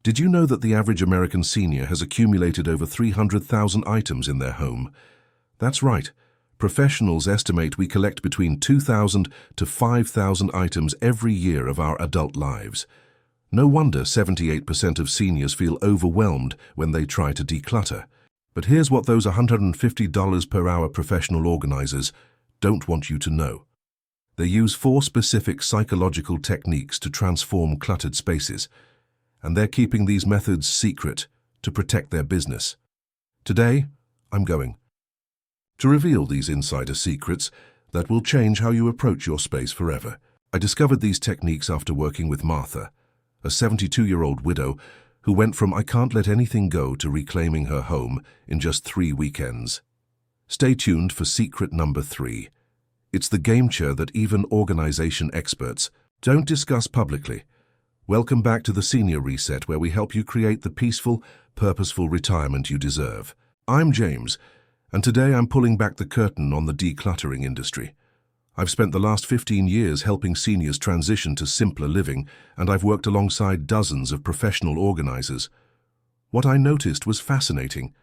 Did you know that the average American senior has accumulated over 300,000 items in their home? That's right. Professionals estimate we collect between 2,000 to 5,000 items every year of our adult lives. No wonder 78% of seniors feel overwhelmed when they try to declutter. But here's what those $150 per hour professional organizers don't want you to know. They use 4 specific psychological techniques to transform cluttered spaces, and they're keeping these methods secret to protect their business. Today, I'm going to reveal these insider secrets that will change how you approach your space forever. I discovered these techniques after working with Martha, a 72-year-old widow who went from "I can't let anything go" to reclaiming her home in just 3 weekends. Stay tuned for secret number 3. It's the game-changer that even organization experts don't discuss publicly. Welcome back to the Senior Reset, where we help you create the peaceful, purposeful retirement you deserve. I'm James, and today I'm pulling back the curtain on the decluttering industry. I've spent the last 15 years helping seniors transition to simpler living, and I've worked alongside dozens of professional organizers. What I noticed was fascinating.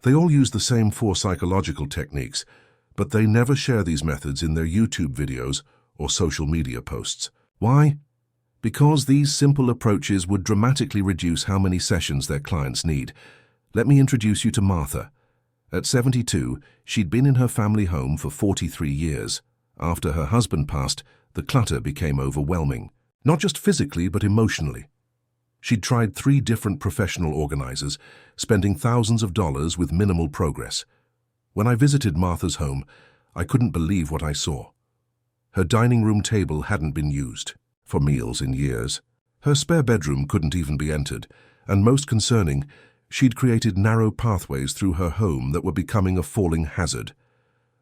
They all use the same 4 psychological techniques, but they never share these methods in their YouTube videos or social media posts. Why? Because these simple approaches would dramatically reduce how many sessions their clients need. Let me introduce you to Martha. At 72, she'd been in her family home for 43 years. After her husband passed, the clutter became overwhelming, not just physically but emotionally. She'd tried 3 different professional organizers, spending thousands of dollars with minimal progress. When I visited Martha's home, I couldn't believe what I saw. Her dining room table hadn't been used for meals in years. Her spare bedroom couldn't even be entered, and most concerning, she'd created narrow pathways through her home that were becoming a falling hazard.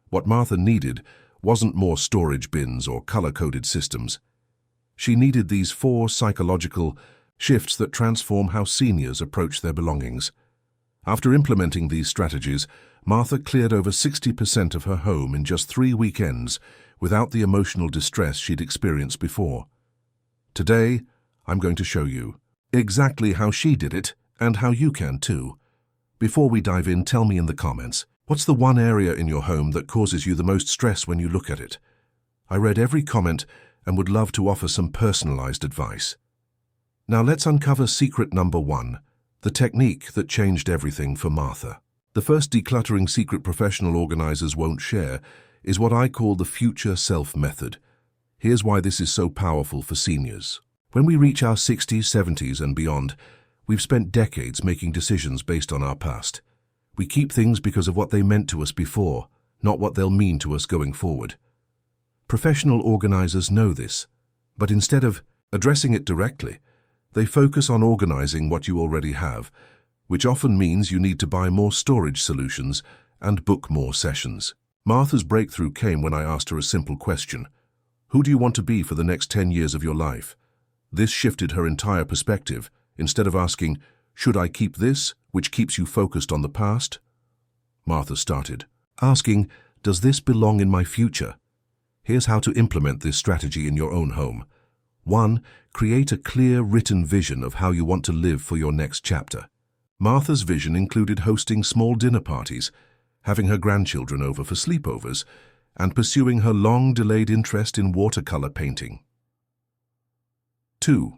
What Martha needed wasn't more storage bins or color-coded systems. She needed these 4 psychological shifts that transform how seniors approach their belongings. After implementing these strategies, Martha cleared over 60% of her home in just 3 weekends without the emotional distress she'd experienced before. Today, I'm going to show you exactly how she did it and how you can too. Before we dive in, tell me in the comments, what's the one area in your home that causes you the most stress when you look at it? I read every comment and would love to offer some personalized advice. Now let's uncover secret number 1, the technique that changed everything for Martha. The first decluttering secret professional organizers won't share is what I call the future self method. Here's why this is so powerful for seniors. When we reach our 60s, 70s and beyond, we've spent decades making decisions based on our past. We keep things because of what they meant to us before, not what they'll mean to us going forward. Professional organizers know this, but instead of addressing it directly, they focus on organizing what you already have, which often means you need to buy more storage solutions and book more sessions. Martha's breakthrough came when I asked her a simple question. Who do you want to be for the next 10 years of your life? This shifted her entire perspective. Instead of asking, should I keep this, which keeps you focused on the past? Martha started asking, does this belong in my future? Here's how to implement this strategy in your own home. 1. Create a clear written vision of how you want to live for your next chapter. Martha's vision included hosting small dinner parties, having her grandchildren over for sleepovers, and pursuing her long-delayed interest in watercolor painting. 2.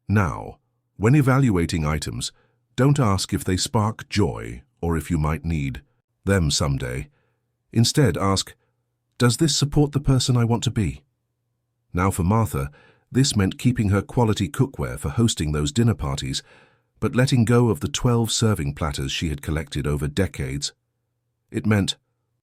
Now, when evaluating items, don't ask if they spark joy or if you might need them someday. Instead, ask, does this support the person I want to be? Now for Martha, this meant keeping her quality cookware for hosting those dinner parties, but letting go of the 12 serving platters she had collected over decades. It meant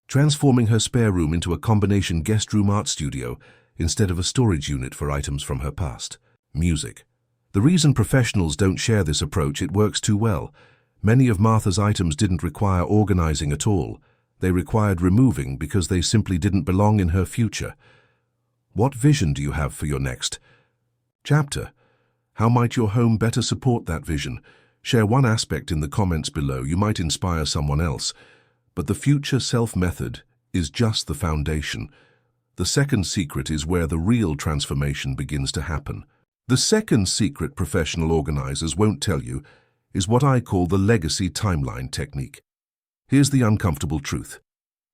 transforming her spare room into a combination guest room art studio instead of a storage unit for items from her past. Music. The reason professionals don't share this approach, it works too well. Many of Martha's items didn't require organizing at all. They required removing because they simply didn't belong in her future. What vision do you have for your next chapter? How might your home better support that vision? Share one aspect in the comments below. You might inspire someone else. But the future self method is just the foundation. The second secret is where the real transformation begins to happen. The second secret professional organizers won't tell you is what I call the legacy timeline technique. Here's the uncomfortable truth.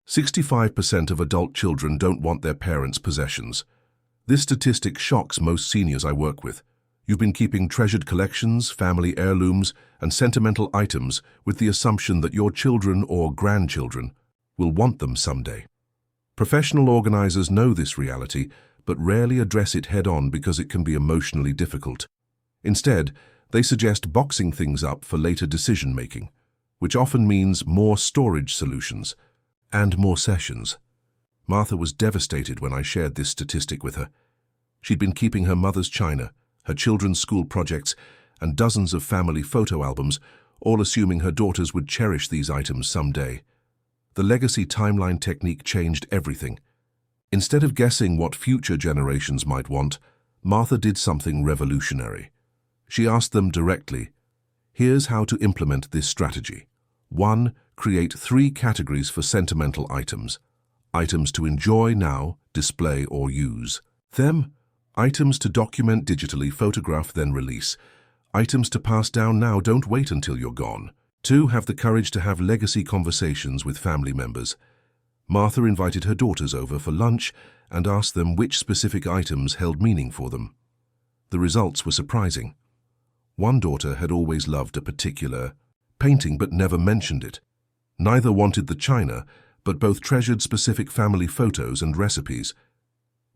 65% of adult children don't want their parents' possessions. This statistic shocks most seniors I work with. You've been keeping treasured collections, family heirlooms, and sentimental items with the assumption that your children or grandchildren will want them someday. Professional organizers know this reality, but rarely address it head-on because it can be emotionally difficult. Instead, they suggest boxing things up for later decision-making, which often means more storage solutions and more sessions. Martha was devastated when I shared this statistic with her. She'd been keeping her mother's china, her children's school projects, and dozens of family photo albums, all assuming her daughters would cherish these items someday. The legacy timeline technique changed everything. Instead of guessing what future generations might want, Martha did something revolutionary. She asked them directly, "Here's how to implement this strategy. 1. Create 3 categories for sentimental items. Items to enjoy now, display or use. Them. Items to document digitally, photograph, then release. Items to pass down now, don't wait until you're gone. 2. Have the courage to have legacy conversations with family members." Martha invited her daughters over for lunch and asked them which specific items held meaning for them. The results were surprising. One daughter had always loved a particular painting but never mentioned it. Neither wanted the china, but both treasured specific family photos and recipes.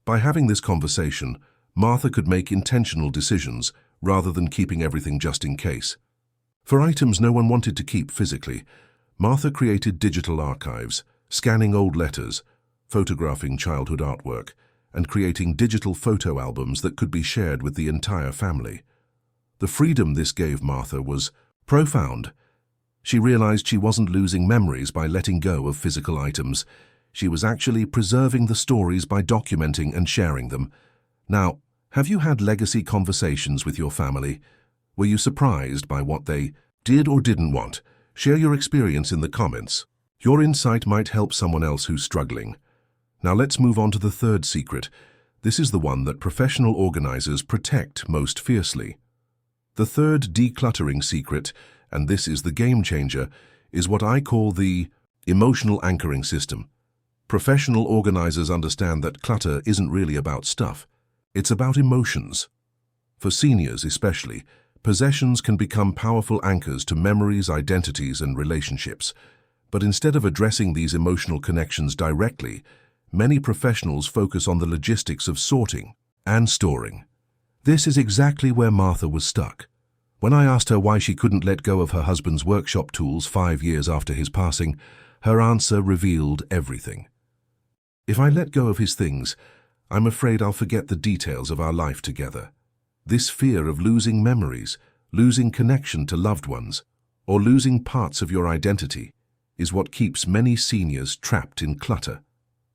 By having this conversation, Martha could make intentional decisions rather than keeping everything just in case. For items no one wanted to keep physically, Martha created digital archives, scanning old letters, photographing childhood artwork, and creating digital photo albums that could be shared with the entire family. The freedom this gave Martha was profound. She realized she wasn't losing memories by letting go of physical items. She was actually preserving the stories by documenting and sharing them. Now, have you had legacy conversations with your family? Were you surprised by what they did or didn't want? Share your experience in the comments. Your insight might help someone else who's struggling. Now let's move on to the third secret. This is the one that professional organizers protect most fiercely. The third decluttering secret, and this is the game changer, is what I call the emotional anchoring system. Professional organizers understand that clutter isn't really about stuff. It's about emotions. For seniors especially, possessions can become powerful anchors to memories, identities, and relationships. But instead of addressing these emotional connections directly, many professionals focus on the logistics of sorting and storing. This is exactly where Martha was stuck. When I asked her why she couldn't let go of her husband's workshop tools 5 years after his passing, her answer revealed everything. "If I let go of his things, I'm afraid I'll forget the details of our life together." This fear of losing memories, losing connection to loved ones, or losing parts of your identity is what keeps many seniors trapped in clutter.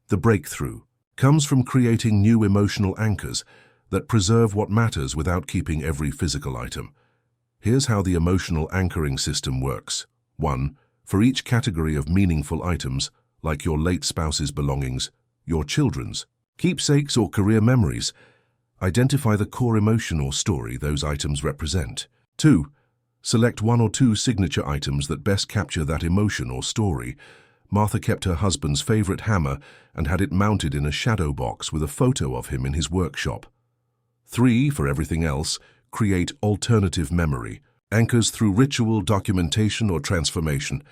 The breakthrough comes from creating new emotional anchors that preserve what matters without keeping every physical item. Here's how the emotional anchoring system works. 1. For each category of meaningful items, like your late spouse's belongings, your children's, keepsakes or career memories, identify the core emotion or story those items represent. 2. Select 1 or 2 signature items that best capture that emotion or story. Martha kept her husband's favorite hammer and had it mounted in a shadow box with a photo of him in his workshop. 3. For everything else, create alternative memory, anchors through ritual, documentation, or transformation.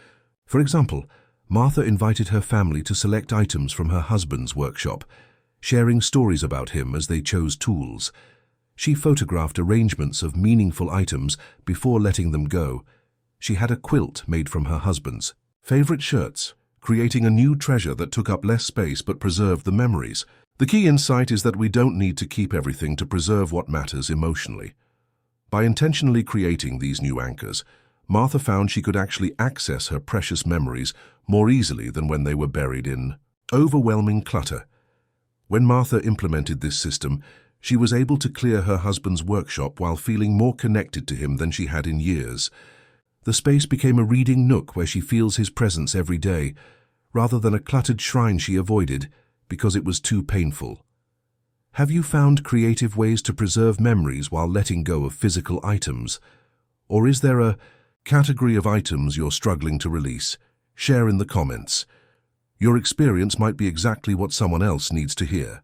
For example, Martha invited her family to select items from her husband's workshop, sharing stories about him as they chose tools. She photographed arrangements of meaningful items before letting them go. She had a quilt made from her husband's favorite shirts, creating a new treasure that took up less space but preserved the memories. The key insight is that we don't need to keep everything to preserve what matters emotionally. By intentionally creating these new anchors, Martha found she could actually access her precious memories more easily than when they were buried in overwhelming clutter. When Martha implemented this system, she was able to clear her husband's workshop while feeling more connected to him than she had in years. The space became a reading nook where she feels his presence every day, rather than a cluttered shrine she avoided because it was too painful. Have you found creative ways to preserve memories while letting go of physical items? Or is there a category of items you're struggling to release? Share in the comments. Your experience might be exactly what someone else needs to hear.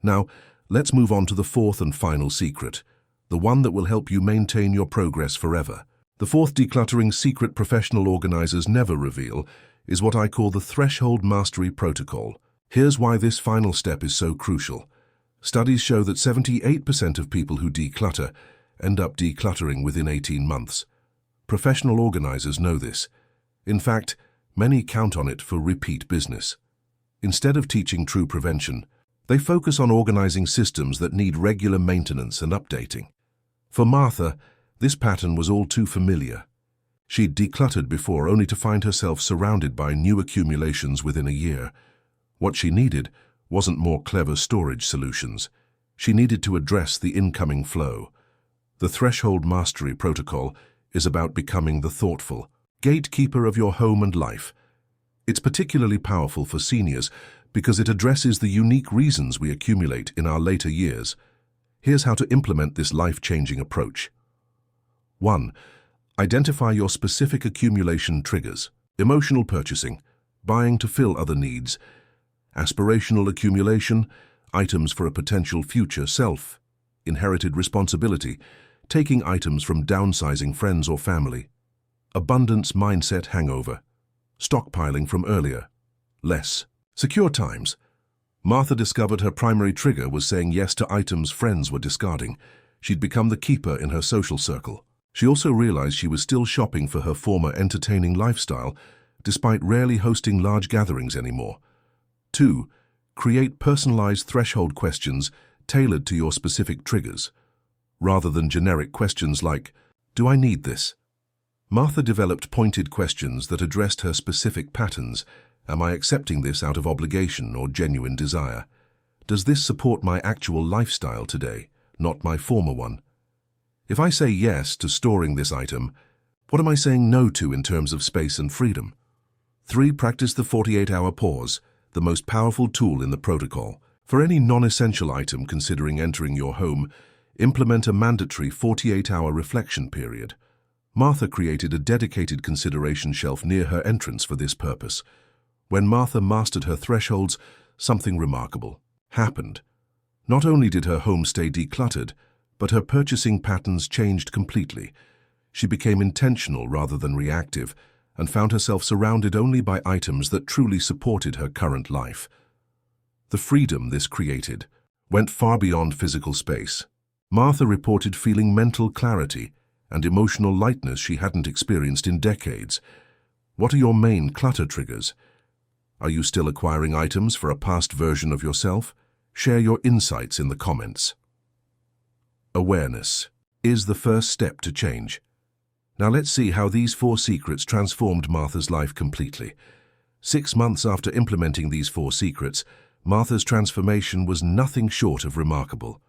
Now, let's move on to the fourth and final secret, the one that will help you maintain your progress forever. The fourth decluttering secret professional organizers never reveal is what I call the threshold mastery protocol. Here's why this final step is so crucial. Studies show that 78% of people who declutter end up decluttering within 18 months. Professional organizers know this. In fact, many count on it for repeat business. Instead of teaching true prevention, they focus on organizing systems that need regular maintenance and updating. For Martha, this pattern was all too familiar. She'd decluttered before only to find herself surrounded by new accumulations within a year. What she needed wasn't more clever storage solutions. She needed to address the incoming flow. The threshold mastery protocol is about becoming the thoughtful gatekeeper of your home and life. It's particularly powerful for seniors because it addresses the unique reasons we accumulate in our later years. Here's how to implement this life-changing approach. 1. Identify your specific accumulation triggers. Emotional purchasing, buying to fill other needs. Aspirational accumulation, items for a potential future self. Inherited responsibility, taking items from downsizing friends or family. Abundance mindset hangover, stockpiling from earlier, less. Secure times. Martha discovered her primary trigger was saying yes to items friends were discarding. She'd become the keeper in her social circle. She also realized she was still shopping for her former entertaining lifestyle, despite rarely hosting large gatherings anymore. 2. Create personalized threshold questions tailored to your specific triggers, rather than generic questions like, "Do I need this?" Martha developed pointed questions that addressed her specific patterns. Am I accepting this out of obligation or genuine desire? Does this support my actual lifestyle today, not my former one? If I say yes to storing this item, what am I saying no to in terms of space and freedom? 3. Practice the 48-hour pause, the most powerful tool in the protocol. For any non-essential item considering entering your home, implement a mandatory 48-hour reflection period. Martha created a dedicated consideration shelf near her entrance for this purpose. When Martha mastered her thresholds, something remarkable happened. Not only did her home stay decluttered, but her purchasing patterns changed completely. She became intentional rather than reactive, and found herself surrounded only by items that truly supported her current life. The freedom this created went far beyond physical space. Martha reported feeling mental clarity and emotional lightness she hadn't experienced in decades. What are your main clutter triggers? Are you still acquiring items for a past version of yourself? Share your insights in the comments. Awareness is the first step to change. Now let's see how these 4 secrets transformed Martha's life completely. 6 months after implementing these 4 secrets, Martha's transformation was nothing short of remarkable.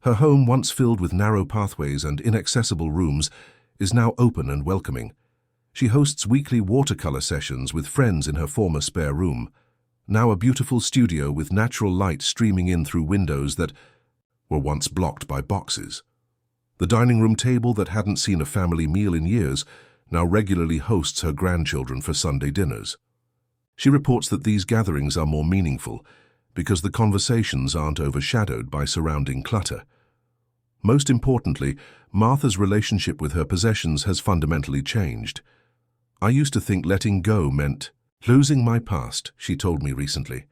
Her home, once filled with narrow pathways and inaccessible rooms, is now open and welcoming. She hosts weekly watercolor sessions with friends in her former spare room, now a beautiful studio with natural light streaming in through windows that were once blocked by boxes. The dining room table that hadn't seen a family meal in years now regularly hosts her grandchildren for Sunday dinners. She reports that these gatherings are more meaningful because the conversations aren't overshadowed by surrounding clutter. Most importantly, Martha's relationship with her possessions has fundamentally changed. I used to think letting go meant losing my past, she told me recently.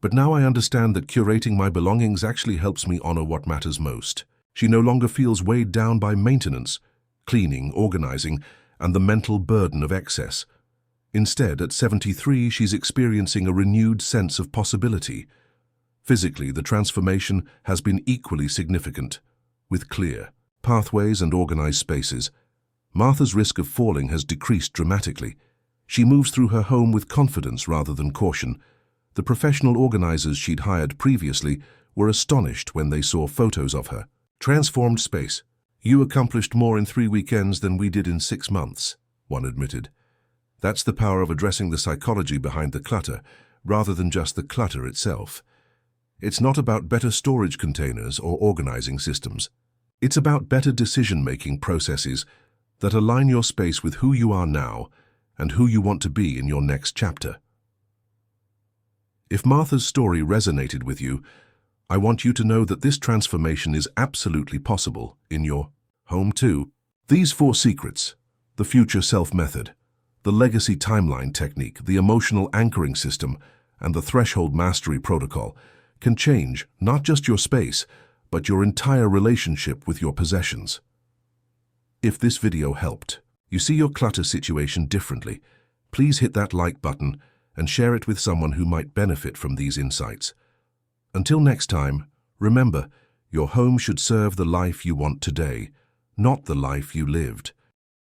But now I understand that curating my belongings actually helps me honor what matters most. She no longer feels weighed down by maintenance, cleaning, organizing, and the mental burden of excess. Instead, at 73, she's experiencing a renewed sense of possibility. Physically, the transformation has been equally significant. With clear pathways and organized spaces, Martha's risk of falling has decreased dramatically. She moves through her home with confidence rather than caution. The professional organizers she'd hired previously were astonished when they saw photos of her. Transformed space. "You accomplished more in 3 weekends than we did in 6 months, one admitted. That's the power of addressing the psychology behind the clutter, rather than just the clutter itself. It's not about better storage containers or organizing systems. It's about better decision-making processes that align your space with who you are now and who you want to be in your next chapter. If Martha's story resonated with you, I want you to know that this transformation is absolutely possible in your home too. These 4 secrets, the future self method, the legacy timeline technique, the emotional anchoring system, and the threshold mastery protocol, can change not just your space, but your entire relationship with your possessions. If this video helped you see your clutter situation differently, please hit that like button and share it with someone who might benefit from these insights. Until next time, remember, your home should serve the life you want today, not the life you lived